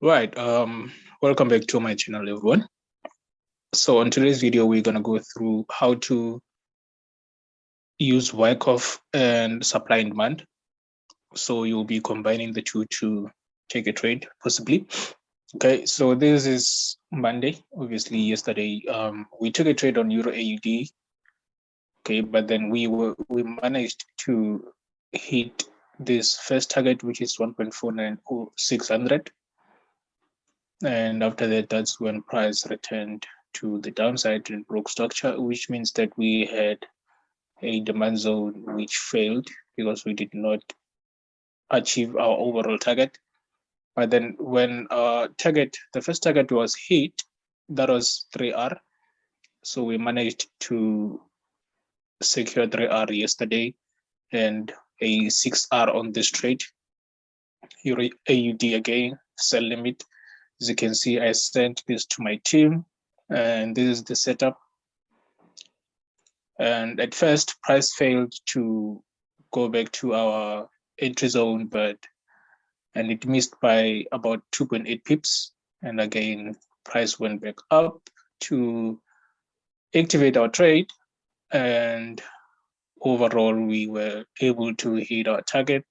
Right. Welcome back to my channel, everyone. So on today's video, we're gonna go through how to use WYCKOFF and supply and demand. So you'll be combining the two to take a trade, possibly. Okay. So this is Monday. Obviously, yesterday we took a trade on Euro AUD. Okay, but then we managed to hit this first target, which is 1.49600. And after that, that's when price returned to the downside and broke structure, which means that we had a demand zone which failed because we did not achieve our overall target. But then when the first target was hit, that was 3R. So we managed to secure 3R yesterday and a 6R on this trade. Euro AUD again, sell limit. As you can see, I sent this to my team, and this is the setup. And at first, price failed to go back to our entry zone, and it missed by about 2.8 pips. And again, price went back up to activate our trade. And overall, we were able to hit our target,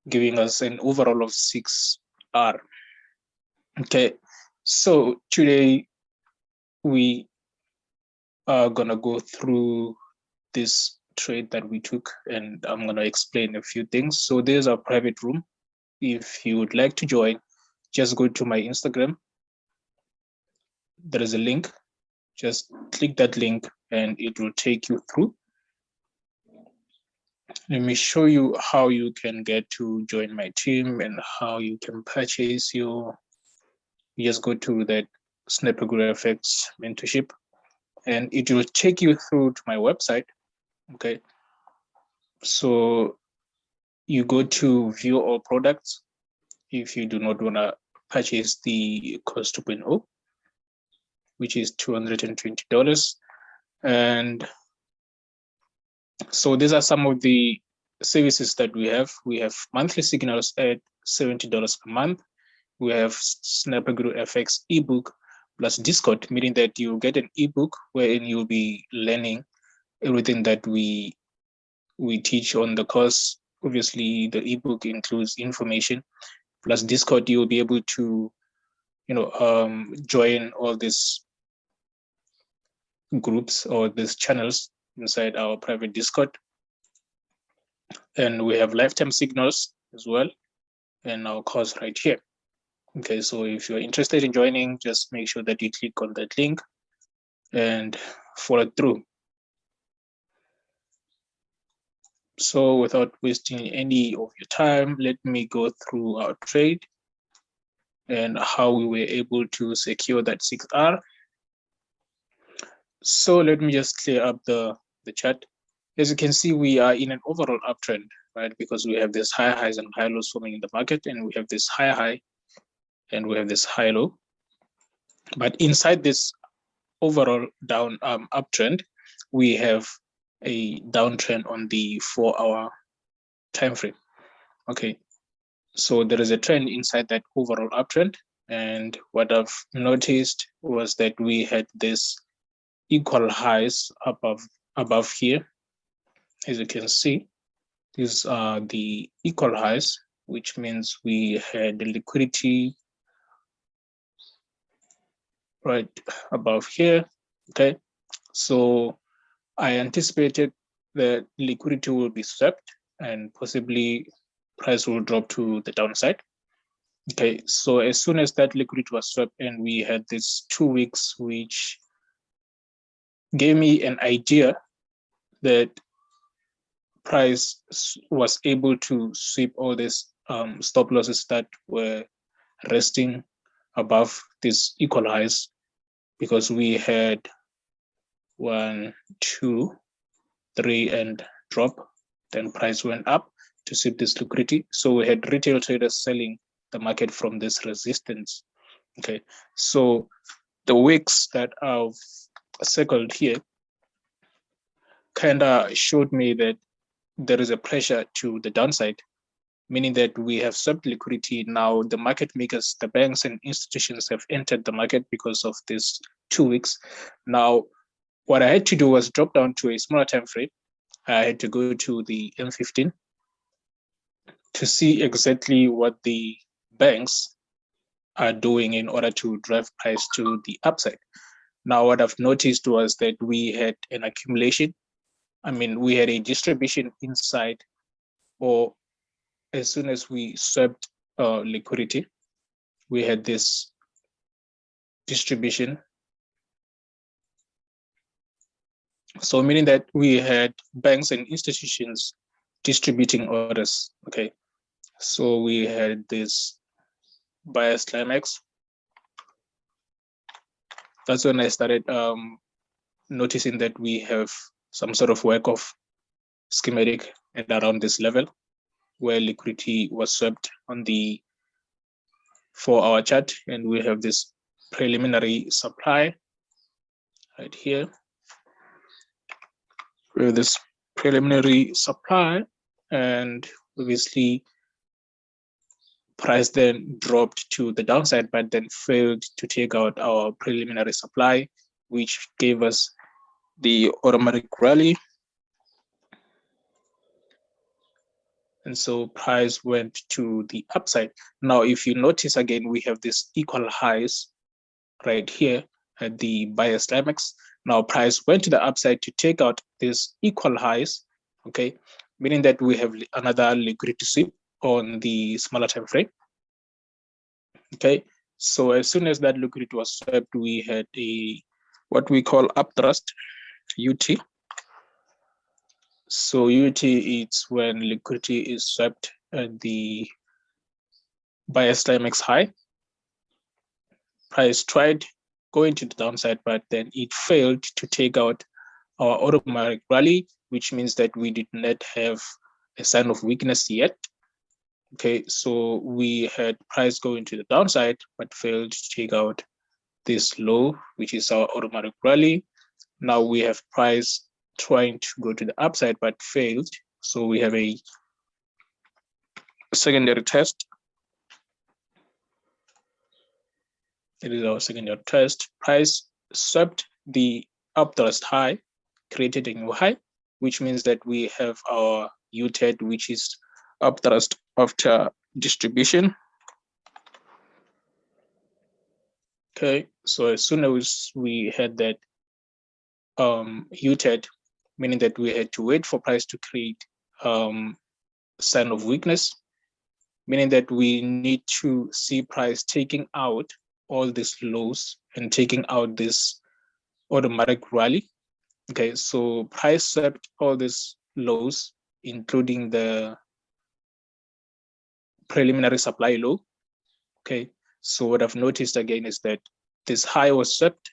giving us an overall of 6R. Okay, so today we are gonna go through this trade that we took, and I'm gonna explain a few things. So there's our private room. If you would like to join, just go to my Instagram. There is a link. Just click that link and it will take you through. Let me show you how you can get to join my team and how you can purchase your. You just go to that WYCKOFF mentorship and it will take you through to my website. Okay. So you go to view all products if you do not want to purchase the course 2.0, which is $220. And so these are some of the services that we have. We have monthly signals at $70 per month. We have WYCKOFF ebook plus Discord, meaning that you get an ebook wherein you'll be learning everything that we teach on the course. Obviously, the ebook includes information, plus Discord. You'll be able to, join all these groups or these channels inside our private Discord. And we have lifetime signals as well, and our course right here. Okay, so if you're interested in joining, just make sure that you click on that link and follow through. So without wasting any of your time, let me go through our trade and how we were able to secure that 6R. So let me just clear up the chart. As you can see, we are in an overall uptrend, right? Because we have this high highs and high lows forming in the market, and we have this high high and we have this high low. But inside this overall down uptrend, we have a downtrend on the 4-hour time frame. Okay, so there is a trend inside that overall uptrend, and what I've noticed was that we had this equal highs above here. As you can see, these are the equal highs, which means we had the liquidity right above here. Okay, so I anticipated that liquidity will be swept and possibly price will drop to the downside. Okay, so as soon as that liquidity was swept and we had this 2 weeks, which gave me an idea that price was able to sweep all these stop losses that were resting above these equal highs, because we had 1, 2, 3 and drop, then price went up to sweep this liquidity. So we had retail traders selling the market from this resistance. Okay, so the wicks that I've circled here kind of showed me that there is a pressure to the downside, meaning that we have swept liquidity. Now the market makers, the banks and institutions have entered the market because of this 2 weeks. Now, what I had to do was drop down to a smaller time frame. I had to go to the M15 to see exactly what the banks are doing in order to drive price to the upside. Now, what I've noticed was that we had an accumulation. I mean, we had a distribution inside, or as soon as we swept liquidity, we had this distribution. So meaning that we had banks and institutions distributing orders, okay? So we had this bias climax. That's when I started noticing that we have some sort of Wyckoff schematic at around this level, where liquidity was swept on the 4-hour chart, and we have this preliminary supply right here. We have this preliminary supply, and obviously price then dropped to the downside, but then failed to take out our preliminary supply, which gave us the automatic rally. And so price went to the upside. Now, if you notice again, we have this equal highs right here at the bias climax. Now price went to the upside to take out this equal highs, okay, meaning that we have another liquidity sweep on the smaller time frame. Okay, so as soon as that liquidity was swept, we had a what we call upthrust, UT. So UT is when liquidity is swept at the bias climax high. Price tried going to the downside, but then it failed to take out our automatic rally, which means that we did not have a sign of weakness yet. Okay, so we had price going to the downside, but failed to take out this low, which is our automatic rally. Now we have price trying to go to the upside, but failed. So we have a secondary test. It is our secondary test. Price swept the upthrust high, created a new high, which means that we have our UTED, which is upthrust after distribution. Okay, so as soon as we had that UTED, meaning that we had to wait for price to create sign of weakness, meaning that we need to see price taking out all these lows and taking out this automatic rally. Okay, so price swept all these lows, including the preliminary supply low. Okay, so what I've noticed again is that this high was swept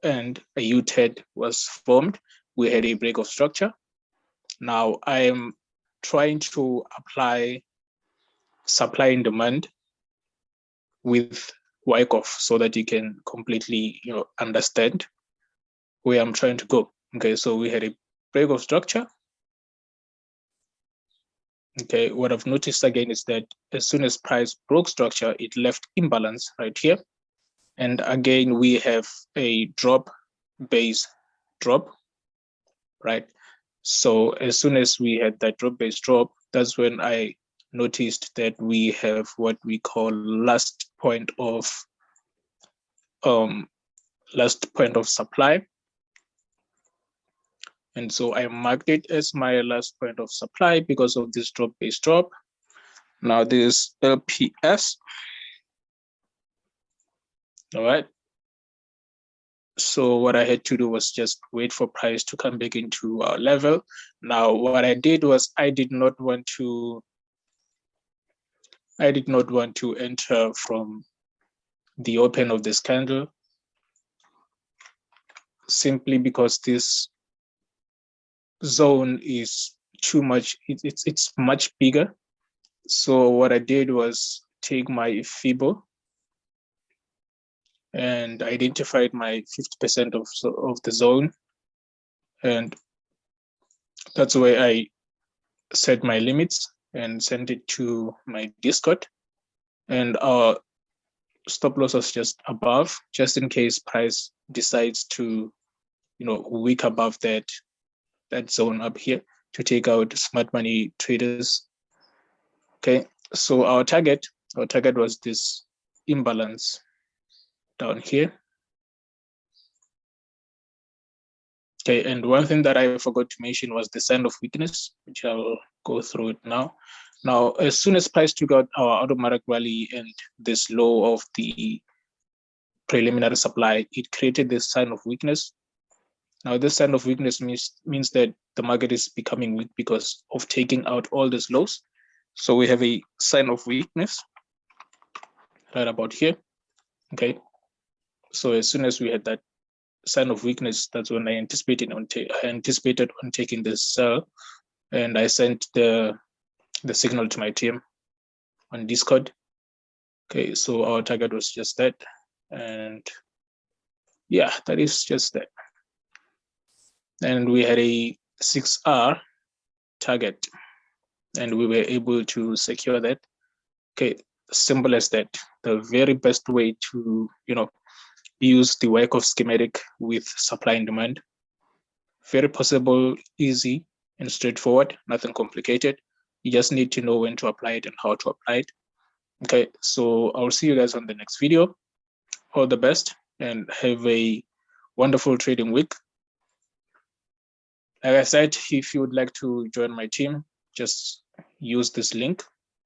and a U-TED was formed. We had a break of structure. Now I am trying to apply supply and demand with Wyckoff so that you can completely understand where I'm trying to go. Okay, so we had a break of structure. Okay, what I've noticed again is that as soon as price broke structure, it left imbalance right here. And again, we have a drop, base drop, right? So as soon as we had that drop, base drop, that's when I noticed that we have what we call last point of supply. And so I marked it as my last point of supply because of this drop, base drop. Now this LPS. All right. So what I had to do was just wait for price to come back into our level. Now what I did was I did not want to enter from the open of this candle, simply because this zone is too much. It's much bigger. So what I did was take my Fibo and identified my 50% of the zone, and that's where I set my limits. and sent it to my Discord. And our stop loss was just above, just in case price decides to, wick above that zone up here to take out smart money traders. Okay, so our target was this imbalance down here. Okay, and one thing that I forgot to mention was the sign of weakness, which I'll go through it now. Now, as soon as price took out our automatic rally and this low of the preliminary supply, it created this sign of weakness. Now, this sign of weakness means that the market is becoming weak because of taking out all these lows. So we have a sign of weakness right about here. Okay, so as soon as we had that sign of weakness, that's when I anticipated on taking this sell, and I sent the signal to my team on Discord. Okay, so our target was just that, and yeah, that is just that. And we had a 6R target, and we were able to secure that. Okay, simple as that. The very best way to use the WYCKOFF schematic with supply and demand. Very possible, easy, and straightforward, nothing complicated. You just need to know when to apply it and how to apply it. Okay, so I'll see you guys on the next video. All the best and have a wonderful trading week. Like I said, if you would like to join my team, just use this link.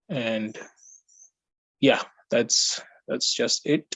And yeah, that's just it.